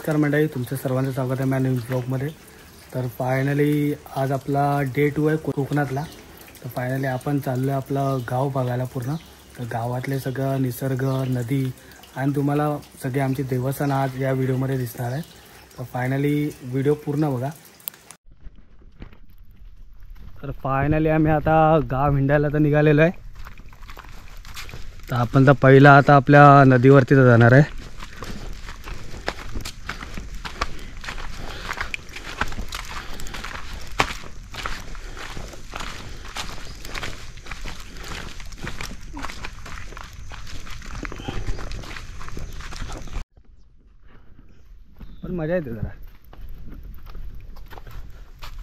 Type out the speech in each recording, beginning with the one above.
नमस्कार मंडळी, तुमचं सर्वांचं स्वागत आहे माझ्या न्यूज ब्लॉगमध्ये। तर फायनली आज आपला डे 2 आहे कोकणातला। तर फायनली आपण चाललो आहे आपलं गाव बघायला पूर्ण। तर गावातले सगळं निसर्ग, नदी आणि तुम्हाला सगळे आमचे देवस्थान आज या व्हिडिओमध्ये दिसणार आहे। तर फायनली व्हिडिओ पूर्ण बघा। तर फायनली आम्ही आता गाव हिंडायला तर निघालेलो आहे। तर आपण तर पहिला आता आपल्या नदीवरती जाणार आहे। पण मजा येते जरा।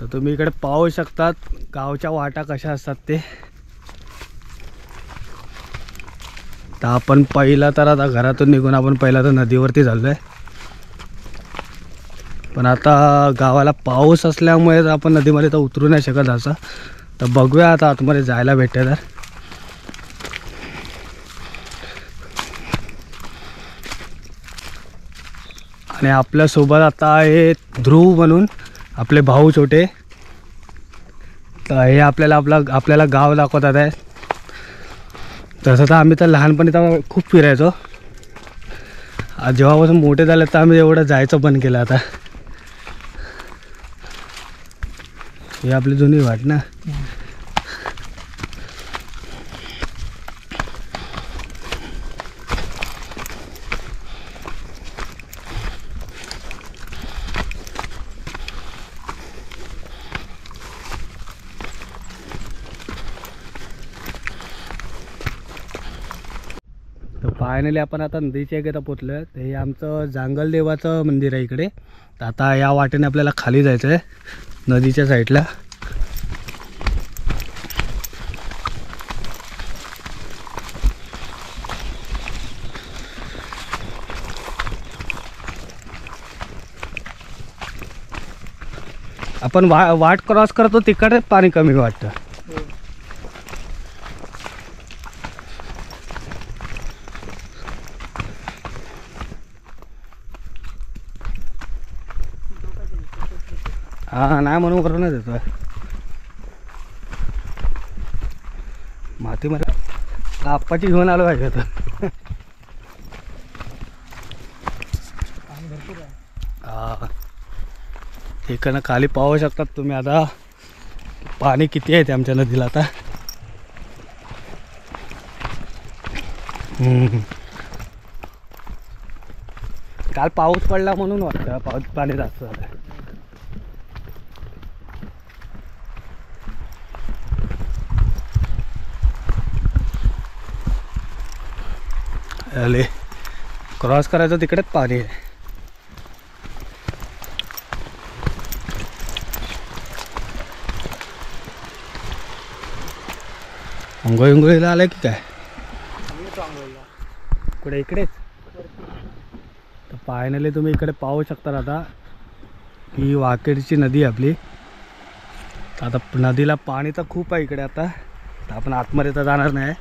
तर तुम्ही इकडे पाहू शकतात गावच्या वाटा कशा असतात ते। तर आपण पहिला तर आता घरातून निघून आपण पहिला तर नदीवरती चाललोय। पण आता गावाला पाऊस असल्यामुळे आपण नदीमध्ये तर उतरू नाही शकत असं। तर बघूया आता आतमध्ये जायला भेटेल तर। आणि आपल्यासोबत आता आहे ध्रुव म्हणून आपले भाऊ छोटे। तर हे आपल्याला गाव दाखवतात आहे। तसं तर आम्ही तर लहानपणी तर खूप फिरायचो। जेव्हापासून मोठे झाले तर आम्ही एवढं जायचं बंद केलं आता। ही आपली जुनी वाट ना। फायनली आपण आता नदीच्या इकडे पोचलो आहे। हे आमचं जांगल देवाचं मंदिर आहे इकडे। तर आता या वाटेने आपल्याला खाली जायचं आहे नदीच्या साईडला। आपण वाट क्रॉस करतो तिकडे पाणी कमी वाटतं। हा नाही म्हणून करूनच येतो मातीमध्ये आप्पाची घेऊन आलो पाहिजे होतं। हा इकडनं खाली पाहू शकतात तुम्ही आता पाणी किती आहे ते आमच्या नदीला आता। काल पाऊस पडला म्हणून वाटतं पाणी जास्त झालं। अरे क्रॉस करायचं तिकडेच पाणी आहे। अंघोळीला आलं की काय कुठे इकडेच। तर फायनली तुम्ही इकडे पाहू शकता आता ही वाकेडची नदी आहे आपली। आता नदीला पाणी तर खूप आहे इकडे आता। तर आपण आतमध्ये तर जाणार नाही।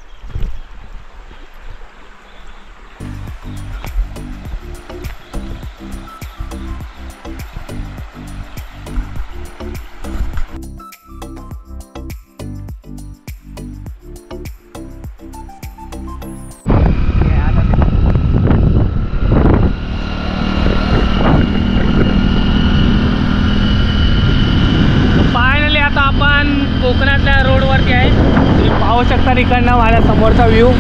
कोकणातल्या रोडवरती आहे। तुम्ही पाहू शकता इकडनं माझ्या समोरचा व्ह्यू।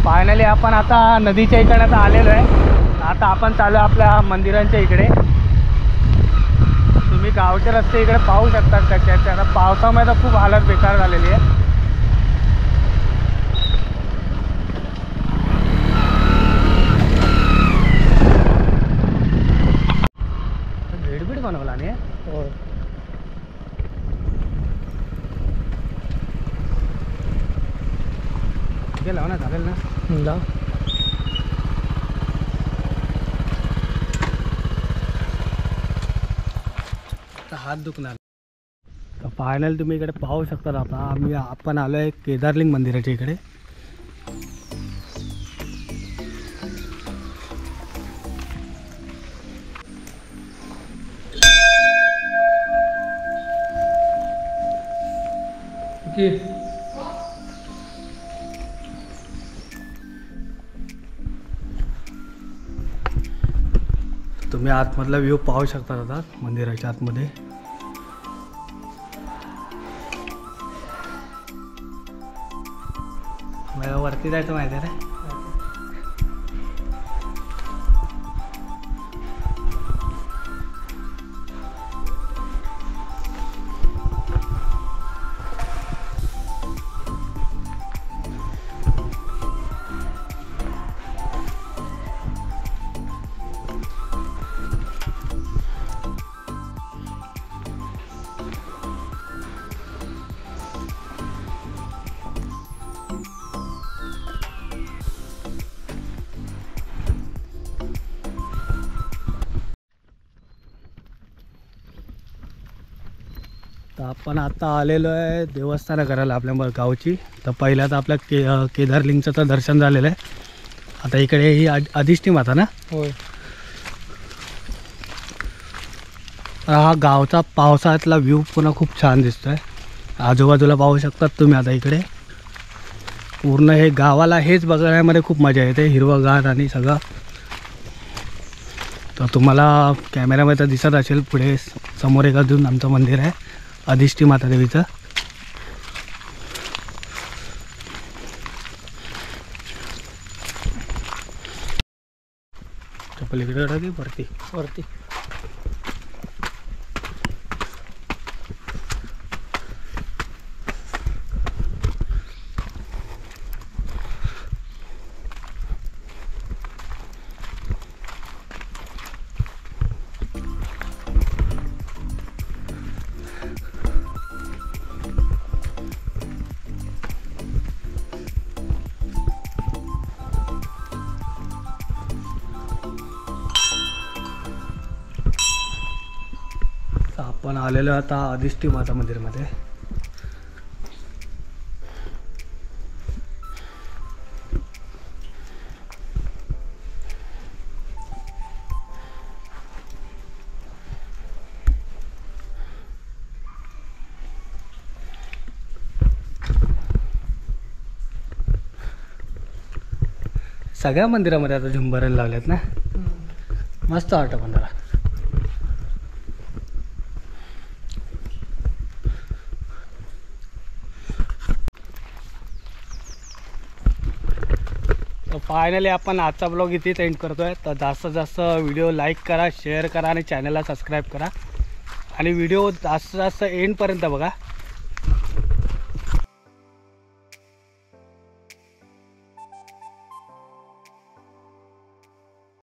फायनली आपण आता नदीच्या इकडे आता आलेलो आहे। आता आपण चालू आपल्या मंदिरांच्या इकडे। तुम्ही गावचे रस्ते इकडे पाहू शकतात कसे आहेत. आता पावसामध्ये तर खूप हालत बेकार झालेली आहे. भेडबीड बनवला नाही हो. लाव ना, चालेल ना, लाव. हात दुखणार. तर फायनल तुम्ही इकडे पाहू शकता. आता आपण आलो आहे केदारलिंग मंदिराच्या इकडे. तुम्ही आतमधला व्ह्यू पाहू शकता आता मंदिराच्या आतमध्ये. मला वरती जायचं माहिती आहे रे. तर आपण आता आलेलो आहे देवस्थान करायला आपल्या गावची. तर पहिल्या तर आपल्या केदारलिंगचं तर दर्शन झालेलं आहे. आता इकडे ही अधिष्ठी माता ना. होय. हा गावचा पावसाळ्यातला व्ह्यू पुन्हा खूप छान दिसतोय. आजूबाजूला पाहू शकतात तुम्ही. आता इकडे पूर्ण हे गावाला हेच बघण्यामध्ये खूप मजा येते, हिरवंगार आणि सगळं. तर तुम्हाला कॅमेऱ्यामध्ये तर दिसत असेल पुढे समोर एक अजून आमचं मंदिर आहे अधिष्ठी माता देवीचं. चप्पल इकडे टाकी वरती वरती. आपण आलेलो आता अधिष्ठी माता मंदिरमध्ये. सगळ्या मंदिरामध्ये आता झुंबऱ्याला लावल्यात ना. मस्त वाटतं मंदिरा. तर फायनली आपण आजचा ब्लॉग इथेच एंड करतोय. तर जास्तीत जास्त व्हिडिओ लाईक करा, शेअर करा आणि चॅनलला सबस्क्राईब करा. आणि व्हिडिओ जास्तीत जास्त एंडपर्यंत बघा.